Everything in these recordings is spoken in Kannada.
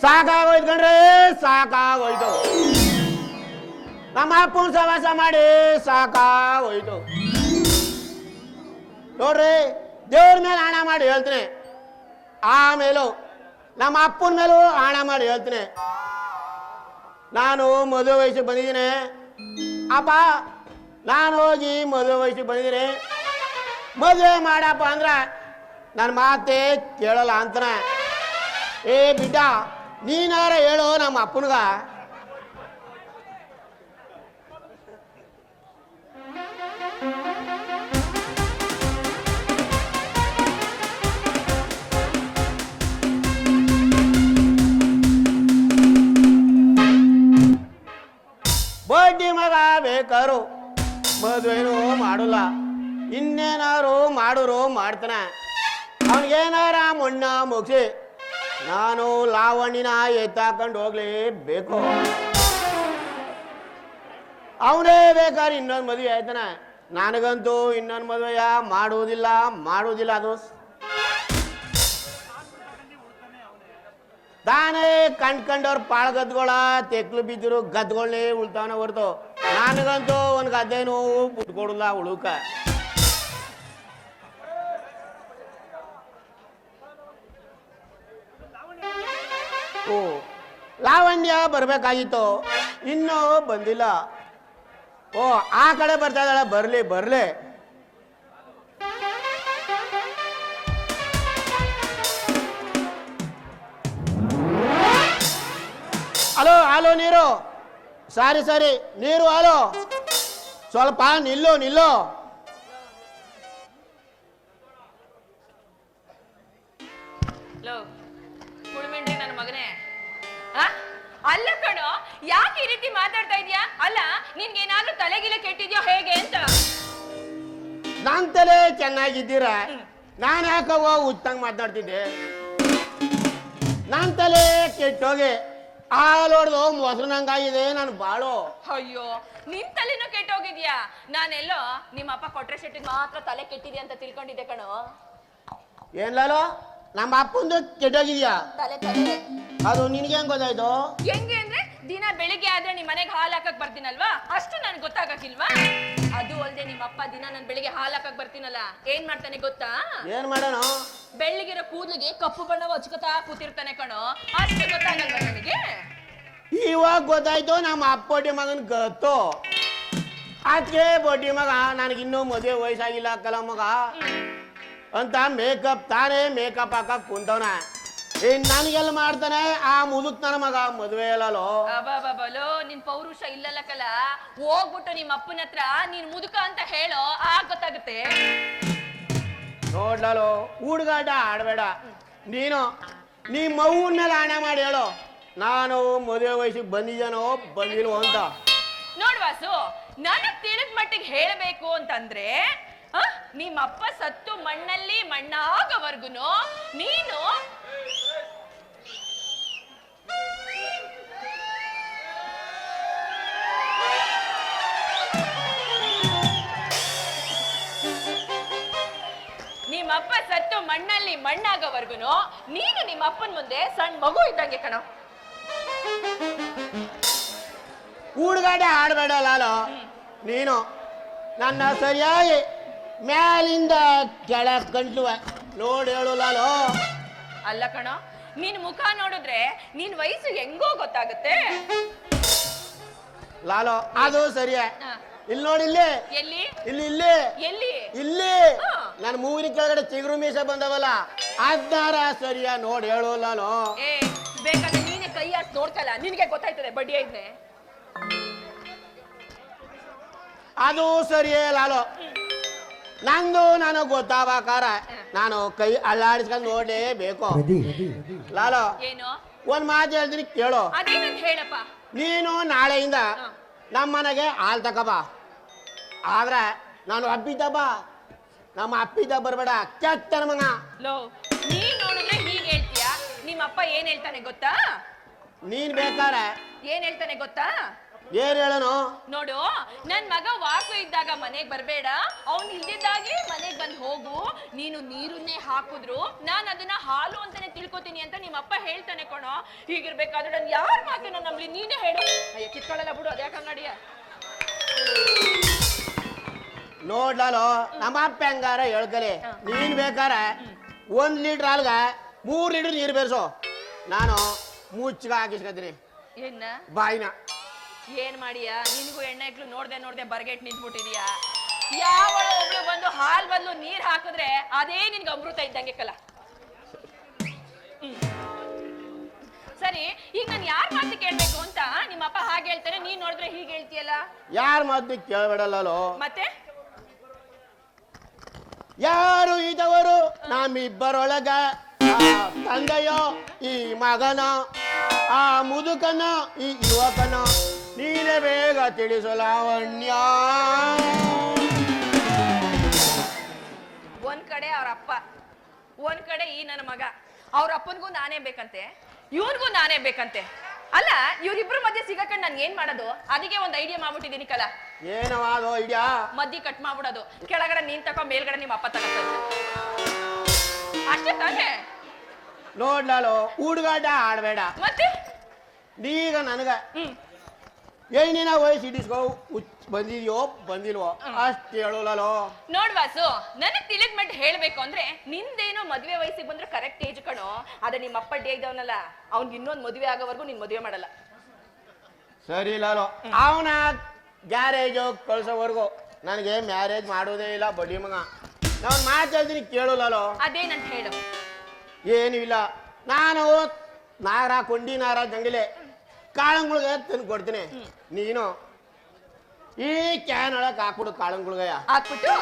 ಸಾಕಾಗೋಯ್ತು ಕಣ್ರಿ, ಸಾಕಾಗೋಯ್ತು. ನಮ್ಮ ಅಪ್ಪನ ಸವಾಸ ಮಾಡಿ ಸಾಕಾಗೋಯ್ತು. ನೋಡ್ರಿ, ದೇವ್ರ ಮೇಲೆ ಹಣ ಮಾಡಿ ಹೇಳ್ತೀನಿ, ಆಮೇಲೂ ನಮ್ಮ ಅಪ್ಪನ ಮೇಲೂ ಹಣ ಮಾಡಿ ಹೇಳ್ತೀನಿ. ನಾನು ಮದುವೆ ವಯಸ್ಸಿಗೆ ಬಂದಿದ್ದೀನಿ ಅಪ್ಪ, ನಾನು ಹೋಗಿ ಮದುವೆ ವಯಸ್ಸಿಗೆ ಬಂದಿದ್ದೀನಿ. ಮದುವೆ ಮಾಡಪ್ಪ ಅಂದ್ರೆ ನನ್ನ ಮಾತೇ ಕೇಳಲ್ಲ ಅಂತಾನೆ. ಏ ಬಿಡ್ಡ, ನೀನಾರ ಹೇಳು ನಮ್ಮ ಅಪ್ಪನ್ಗ. ಬಡ್ಡಿ ಮಗ ಬೇಕಾರು ಮದುವೆನೂ ಮಾಡಲ್ಲ, ಇನ್ನೇನಾರು ಮಾಡೋರು ಮಾಡ್ತಾನೆ. ಅವನಿಗೇನಾರ ಮಣ್ಣ ಮುಗಿಸಿ ನಾನು ಲಾವಣ್ಣಿನ ಎತ್ತಾಕೊಂಡು ಹೋಗ್ಲೇಬೇಕು. ಅವನೇ ಬೇಕಾದ್ರೆ ಇನ್ನೊಂದು ಮದುವೆ ಆಯ್ತಾನೆ. ನನಗಂತೂ ಇನ್ನೊಂದು ಮದುವೆಯ ಮಾಡುವುದಿಲ್ಲ. ಅದು ತಾನೇ ಕಂಡ್ಕೊಂಡವ್ರ ಪಾಳ ಗದ್ಗಳ ತೆಕ್ಲು ಬಿದ್ದಿರು ಗದ್ಗಳನ್ನೇ ಉಳ್ತಾವನ ಹೊರ್ತು ನನಗಂತೂ ಒಂದು ಗದ್ದೆನೂ ಬಿಟ್ಕೊಡಲ್ಲ ಉಳುಕ. ಓ, ಲಾವಣ್ಯ ಬರ್ಬೇಕಾಗಿತ್ತು, ಇನ್ನೂ ಬಂದಿಲ್ಲ. ಓ, ಆ ಕಡೆ ಬರ್ತಾ ಇದ್ದಾಳೆ, ಬರ್ಲಿ. ಹಲೋ ನೀರು, ಸಾರಿ ನೀರು, ಹಲೋ ಸ್ವಲ್ಪ ನಿಲ್ಲು. ನನ್ನ ಮಗನೇ, ಅಲ್ಲ ಕಣೋ, ಯಾಕೆ ಈ ರೀತಿ ಮಾತಾಡ್ತಾ ಇದೀಯಾ? ಅಲ್ಲ, ನಿನ್ಗೇನಾದ್ರೂ ತಲೆಗಿಲೆ ಕೆಟ್ಟಿದ್ಯೋ ಹೇಗೆ ಅಂತ? ನನ್ ತಲೆ ಚೆನ್ನಾಗಿದ್ದೀರ, ನಾನು ಯಾಕವ ಉತ್ತಂಗ್ ಮಾತಾಡ್ತಿದ್ದೆ? ನನ್ ತಲೆ ಕೆಟ್ಟೋಗಿ ಹಾಲೋಡ್ದು ಮೊಸರಿನಂಗಾಗಿದೆ ನಾನು ಬಾಳು. ಅಯ್ಯೋ, ನಿನ್ ತಲೆನೂ ಕೆಟ್ಟೋಗಿದ್ಯಾ? ನಾನೆಲ್ಲೋ ನಿಮ್ಮ ಅಪ್ಪ ಕೊಟ್ರೆ ಶೆಟ್ಟಿಗೆ ಮಾತ್ರ ತಲೆ ಕೆಟ್ಟಿದ್ಯಾ ಅಂತ ತಿಳ್ಕೊಂಡಿದ್ದೆ ಕಣೋ. ಏನ್ಲೋ, ನಮ್ಮ ಅಪ್ಪಂದು ಕೆಟ್ಟೋಗಿದ್ಯಾ? ತಲೆ ಅದು ನಿನ್ಗೆ ಹೆಂಗ್ ಗೊತ್ತಾಯ್ತು? ಹೆಂಗೆ ಅಂದ್ರೆ, ದಿನ ಬೆಳಿಗ್ಗೆ ಆದ್ರೆ ನಿಮ್ ಮನೆಗೆ ಹಾಲು ಹಾಕಕ್ ಬರ್ತೀನಲ್ವಾ, ಅಷ್ಟು ನನ್ಗೆ ಗೊತ್ತಾಗಕ್ಕಿಲ್ವಾ? ಅದು ಅಲ್ದೆ ನಿಮ್ಮ ಅಪ್ಪ ದಿನ ನನ್ ಬೆಳಿಗ್ಗೆ ಹಾಲು ಹಾಕಕ್ ಬರ್ತೀನಲ್ಲ, ಏನ್ ಮಾಡ್ತಾನೆ ಗೊತ್ತಾ? ಏನ್ ಮಾಡೋಣ? ಬೆಳ್ಳಿಗಿರೋ ಕೂದ್ಲಿಗೆ ಕಪ್ಪು ಬಣ್ಣ ಹಚ್ಕೊತಾ ಕೂತಿರ್ತಾನೆ ಕಣೋ. ಅಷ್ಟು ಗೊತ್ತಾಗಲ್ವಾ ನನಗೆ? ಇವಾಗ ಗೊತ್ತಾಯ್ತು ನಮ್ಮ ಅಪ್ಪೊಡ್ಡಿ ಮಗನ್ ಗೊತ್ತು. ಅದಕ್ಕೆ ಬಡ್ಡಿ ಮಗ ನನಗಿನ್ನೂ ಮದುವೆ ವಯಸ್ಸಾಗಿಲ್ಲ ಅಕ್ಕಲ್ಲ ಮಗ ಅಂತ ತಾನೇ ಮೇಕಪ್ ಹಾಕಕ್ ಕುಂತವನ. ನನಗೆಲ್ಲ ಮಾಡ್ತಾನೆ ಆ ಮುದುಕ್ ನನ್ನ ಮಗ ಮದುವೆ ಎಲ್ಲೋ. ಅಬಾಬಾಬಲೋ, ನಿನ್ ಪೌರುಷ ಇಲ್ಲಲ್ಲ ಕಲ. ಹೋಗ್ಬಿಟ್ಟು ನಿಮ್ಮ ಅಪ್ಪನ ಹತ್ರ ನೀನ್ ಮುದುಕ ಅಂತ ಹೇಳೋ, ಆಗ ಗೊತ್ತಾಗುತ್ತೆ. ನೋಡ್ಲೋ, ಹುಡುಗಾಟ ಆಡ್ಬೇಡ ನೀನು. ನಿಮ್ಮ ಅವ್ವನ ಮೇಲೆ ಹಣ ಮಾಡಿ ಹೇಳು, ನಾನು ಮದುವೆ ವಯಸ್ಸಿಗೆ ಬಂದಿದ್ದೇನೋ ಬಂದಿಲ್ವೋ ಅಂತ. ನೋಡ್ವಾಸು, ನನಗ್ ತಿಳಿದ ಮಟ್ಟಿಗೆ ಹೇಳಬೇಕು ಅಂತಂದ್ರೆ, ನಿಮ್ಮ ಅಪ್ಪ ಸತ್ತು ಮಣ್ಣಲ್ಲಿ ಮಣ್ಣಾಗವರ್ಗುನು ನೀನು ನಿಮ್ಮಪ್ಪ ಸತ್ತು ಮಣ್ಣಲ್ಲಿ ಮಣ್ಣಾಗವರ್ಗುನು ನೀನು ನಿಮ್ಮ ಅಪ್ಪನ ಮುಂದೆ ಸಣ್ಣ ಮಗು ಇದ್ದಂಗೆ ಕಣೋ. ಕೂಡ್ಗಾಡೆ ಆಡ್ಬೇಡ ಲಾಲೋ ನೀನು. ನನ್ನ ಸರಿಯಾಗಿ ಮ್ಯಾಲಿಂದ ಕೆಳಗ್ ಗಂಟ್ಲುವ ನೋಡಿ ಹೇಳು ಲಾಲೋ. ಅಲ್ಲ ಕಣೋ, ನಿನ್ ಮುಖ ನೋಡಿದ್ರೆ ನಿನ್ ವಯಸ್ಸು ಹೆಂಗೋ ಗೊತ್ತಾಗುತ್ತೆ ಲಾಲೋ. ಅದು ಸರಿಯೇ. ಇಲ್ಲಿ ನೋಡಿ, ಇಲ್ಲಿ ಇಲ್ಲಿ ನನ್ನ ಮೂವಿನ ಕೆಳಗಡೆ ಚಿಗುರು ಮೀಸ ಬಂದವಲ್ಲ, ಅದಾರ ಸರಿಯಾ ನೋಡಿ ಹೇಳು ಲಾಲೋ. ಬೇಕಾದ್ರೆ ನೀನೆ ಕೈ ಹಾಕಿ ನೋಡ್ಕಲ್ಲ, ನಿನ್ಗೆ ಗೊತ್ತಾಯ್ತದೆ ಬಡ್ಡಿ ಐದ್ನೆ. ಅದು ಸರಿಯೇ ಲಾಲೋ. ನಂದು ನನಗ್ ಗೊತ್ತಾಗಬೇಕಾರ ನಾನು ಕೈ ಅಲ್ಲಾಡಿಸ್ಕೊಂಡು ನೋಡ್ಲೇಬೇಕು ಲಾಲೋ. ಏನು ಒಂದ್ ಮಾತು ಹೇಳ್ತೀನಿ ಕೇಳು. ಹೇಳಪ್ಪ. ನೀನು ನಾಳೆಯಿಂದ ನಮ್ಮ ಮನೆಗೆ ಹಾಲು ತಗೋಬಾ. ಆದ್ರೆ ನಾನು ಅಪ್ಪಿದ್ದ ಬಾ, ನಮ್ಮ ಅಪ್ಪಿದ್ದ ಬರ್ಬೇಡ, ಕೆಟ್ಟನ ಮಗ. ನೀನ್ ನೋಡಿದ್ರೆ ಹೀಗೆ ಹೇಳ್ತೀಯ, ನಿಮ್ಮ ಅಪ್ಪ ಏನ್ ಹೇಳ್ತಾನೆ ಗೊತ್ತಾ? ನೀನ್ ಬೇಕಾರೆ ಏನ್ ಹೇಳ್ತಾನೆ ಗೊತ್ತಾ? ಏನ್ ಹೇಳನು? ನೋಡು, ನನ್ ಮಗ ವಾಕು ಇದ್ದಾಗ ಮನೆಗ್ ಬರ್ಬೇಡ, ಅವ್ನ್ ಇಲ್ದಿದ್ದಾಗೆ ಮನೆಗ್ ಬಂದ್ ಹೋಗು. ನೀನು ನೀರನ್ನೇ ಹಾಕುದ್ರು ನಾನ್ ಅದನ್ನ ಹಾಲು ಅಂತಾನೆ ತಿಳ್ಕೊತೀನಿ ಅಂತ ನಿಮ್ಮಪ್ಪ ಹೇಳ್ತಾನೆ ಕಣೋ. ಹೀಗಿರ್ಬೇಕಾದ್ರೆ ನನ್ ಯಾರ ಮಾತನ್ನ ನಂಬ್ಲಿ? ನೀನೇ ಹೇಳು. ಅಯ್ಯ ಕಿತ್ಕೊಳ್ಳಲ್ಲ ಬಿಡು, ಅದ್ಯಾಕ ಅಂಗಡಿಯ. ನೋಡ್ಲಾಲು, ನಮ್ಮ ಅಪ್ಪ ಹೆಂಗಾರ ಹೇಳ್ಕಲಿ. ನೀನ್ ಬೇಕಾರ 1 ಲೀಟರ್ ಹಾಲ್ಗ 3 ಲೀಟರ್ ನೀರು ಬೇರ್ಸು. ನಾನು ಮುಚ್ಚಗ ಹಾಕಿಸ್ಕೊತೀನಿ ಏನ ಬಾಯಿನ. ಏನ್ ಮಾಡಿಯಾ? ನಿನ್ಗೂ ಎಣ್ಣೆಕ್ಲು ನೋಡ್ದೆ ಬರ್ಗೆಟ್ ನಿಂತ್ಬಿಟ್ಟಿದ್ಯಾ? ಯಾವ ಒಬ್ಳು ಬಂದು ಹಾಲ್ ಬದಲು ನೀರ್ ಹಾಕಿದ್ರೆ ಅದೇ ನಿನ್ಗೆ ಅಮೃತ ಇದ್ದಂಗೆ ಕಲ. ಸರಿ, ಈಗ ನಾನು ಯಾರ ಮಾತು ಕೇಳ್ಬೇಕು ಅಂತ ನಿಮ್ಮಪ್ಪ ಹಾಗೆ ಹೇಳ್ತಾರೆ, ನೀನ್ ನೋಡಿದ್ರೆ ಹೀಗೆ ಹೇಳ್ತೀಯಲ್ಲ? ಯಾರ ಮಾತು ಕೇಳಬೇಡಲ್ಲೋ. ಮತ್ತೆ ಯಾರು ಇದ್ದವರು ನಮ್ಮಿಬ್ಬರೊಳಗ, ತಂದೆಯೋ ಈ ಮಗನ, ಆ ಮುದುಕನ ಈ ಯುವಕನ, ನೀನೇ ಬೇಗ ತಿಳಿಸು ಲಾವಣ್ಯ. ಒಂದ್ ಕಡೆ ಅವ್ರ ಅಪ್ಪ, ಒಂದ್ ಕಡೆ ಈ ನನ್ನ ಮಗ. ಅವ್ರ ಅಪ್ಪನ್ಗೂ ನಾನೇ ಬೇಕಂತೆ, ಇವ್ರಿಗೂ ನಾನೇ ಬೇಕಂತೆ. ಅಲ್ಲ, ಇವ್ರಿಬ್ರು ಮಧ್ಯೆ ಸಿಗಕಂಡ್ ನನ್ ಏನ್ ಮಾಡೋದು? ಅದಕ್ಕೆ ಒಂದ್ ಐಡಿಯಾ ಮಾಡ್ಬಿಟ್ಟಿದೀನಿ ಕಲ. ಏನವಾದೋ ಐಡಿಯಾ? ಮದ್ದಿ ಕಟ್ ಮಾಡ್ಬಿಡೋದು. ಕೆಳಗಡೆ ನೀನ್ ತಕೋ, ಮೇಲ್ಗಡೆ ನಿಮ್ಮ ಅಪ್ಪ ತಗೋ. ಅಷ್ಟೇ ತಾನೇ? ನೋಡ್ಲಾಲು, ಹುಡುಗಾಟ ಆಡ್ಬೇಡ. ಮತ್ತೆ ನೀಗ ನನಗ ಏನಿನ ವಯಸ್ಸು ಇಡಿಸ್ಕೋ, ಬಂದಿದ್ಯೋ ಬಂದಿಲ್ವೋ ಅಷ್ಟು ಹೇಳೋಲೋ. ನೋಡ್ವಾಸು, ನನಗ್ ತಿಳಿದ್ ಮಟ್ಟ ಹೇಳ್ಬೇಕು ಅಂದ್ರೆ ನಿಂದೇನೋ ಮದ್ವೆ ವಯಸ್ಸಿಗೆ ಬಂದ್ರೆ ಕರೆಕ್ಟ್ ಏಜ್ ಕಣೋ. ಅದ ನಿಮ್ಮ ಅಪ್ಪ ಡೇ ಇದ್ದವನಲ್ಲ, ಅವ್ನಿಗೆ ಇನ್ನೊಂದ್ ಮದ್ವೆ ಆಗೋವರೆಗೂ ನಿನ್ ಮದ್ವೆ ಮಾಡಲ್ಲ. ಸರಿ ಲಾಲೋ, ಅವನ ಗ್ಯಾರೇಜ್ ಕಳ್ಸೋವರೆಗೂ ನನಗೆ ಮ್ಯಾರೇಜ್ ಮಾಡೋದೇ ಇಲ್ಲ ಬಡ್ಡಿ ಮಗ. ನಾನು ಮಾತಾಡ್ತೀನಿ ಕೇಳು ಲಾಲೋ. ಅದೇನಂತ ಹೇಳು. ಏನು ಇಲ್ಲ, ನಾನು ನಾರ ಕೊಂಡಿ ನಾರ ಜಂಗಿಲೆ ಕಾಳಂಗುಳ್ಗೆ ತಂದು ಕೊಡ್ತೀನಿ. ನೀನು ಈ ಕ್ಯಾನ್ ಒಳಗೆ ಹಾಕ್ಬಿಡು ಕಾಳಂಗುಳ್ಗಯ. ಹಾಕ್ಬಿಟ್ಟು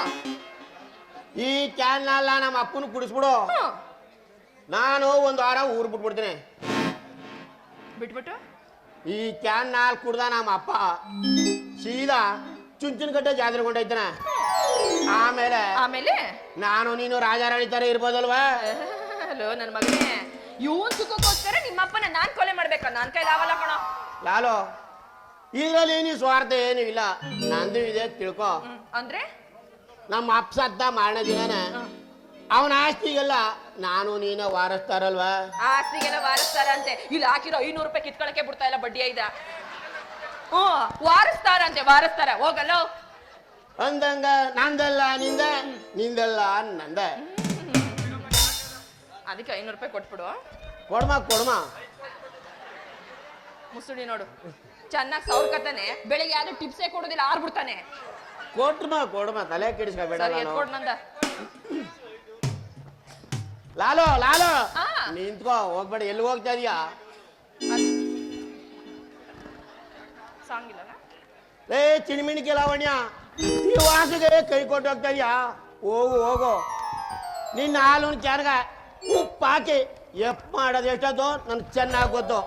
ಈ ಕ್ಯಾನ್ ಅಲ್ಲ ನಮ್ಮ ಅಪ್ಪನ ಕುಡಿಸ್ಬಿಡು. ನಾನು 1 ವಾರ ಊರ್ ಬಿಟ್ಬಿಡ್ತೀನಿ. ಬಿಟ್ಬಿಟ್ಟು ಈ ಕ್ಯಾನ್ ನಾಲ್ ಕುಡ್ದ ನಮ್ಮ ಅಪ್ಪ ಸೀದಾ ಚುಂಚನಕಟ್ಟೆ ಜಾತ್ರೆ ಕೊಂಡೈತಾನೆ. ಆಮೇಲೆ ನಾನು ನೀನು ರಾಜಾರಾಣಿ ತರ ಇರ್ಬೋದಲ್ವಾ? ಹಲೋ ನನ್ ಮಗನೇ, ಇವನ್ ಸುಖಕ್ಕೋಸ್ಕರ ನಿಮ್ಮಪ್ಪನ ನಾನ್ ಕೊಲೆ ಮಾಡ್ಬೇಕಾ? ನಾನ್ ಕೈಲಿ ಆಗಲ್ಲ ಕಣೋ. ಲಾಲೋ, ಇದ್ರಲ್ಲಿ ಏನು ಸ್ವಾರ್ಥ ಏನು ಇಲ್ಲ, ನಂದು ಇದೆ ತಿಳ್ಕೊ. ಅಂದ್ರೆ ನಮ್ಮ ಅಪ್ಪ ಸದ್ದ ಮಾರನೇ ದಿನಾನ ಅವನ ಆಸ್ತಿಗೆಲ್ಲ ನಾನು ನೀನು ವಾರಸ್ತಾರಲ್ವಾ? ಆಸ್ತಿಗೆಲ್ಲ ವಾರಸ್ತಾರ ಅಂತೆ. ಇಲ್ಲಿ ಹಾಕಿರೋ 500 ರೂಪಾಯಿ ಕಿತ್ಕೊಳಕ್ಕೆ ಬಿಡ್ತಾ ಇಲ್ಲ, ಬಡ್ಡಿ ಐದ. ವಾರಸ್ತಾರ ಅಂತೆ, ವಾರಸ್ತಾರ. ಹೋಗಲ್ಲ ಅಂದಂಗ ನಂದಲ್ಲ ನಿಂದ, ನಿಂದಲ್ಲ ನಂದ. ಅದಕ್ಕೆ 500 ರೂಪಾಯಿ ಕೊಟ್ಬಿಡು. ಕೊಡ್ಮ ಮುಸುಡಿ ನೋಡು, ಚೆನ್ನಾಗಿ ಸೌರ್ಕತಾನೆ. ಬೆಳಿಗ್ಗೆ ಯಾವ್ದು ಟಿಪ್ಸೇ ಕೊಡೋದಿಲ್ಲ, ಆರ್ಬಿಡ್ತಾನೆ. ಕೊಡ್ಮ ತಲೆ ಕೆಡಿಸ್ಕೋಬೇಡ. ನಂದ ಲಾಲೋ ನಿಂತ್ಕೋ, ಹೋಗ್ಬೇಡ. ಎಲ್ಲಿ ಹೋಗ್ತಾ ಇದೀಯಾ? ಸಾಂಗ್ ಇಲ್ಲ ಚಿಣಿಮಿಣಿಕೆ ಲಾವಣ್ಯ, ಈ ವಾಸಿಗೆ ಕೈ ಕೊಟ್ಟು ಹೋಗ್ತಾ ಇದೀಯಾ? ಹೋಗು. ನಿನ್ನ ಹಾಲು ಕ್ಯಾನ್ಗ ಉಪ್ಪು ಹಾಕಿ ಎಪ್ ಮಾಡೋದು ಎಷ್ಟದು ನನ್ಗೆ ಚೆನ್ನಾಗಿ ಗೊತ್ತು.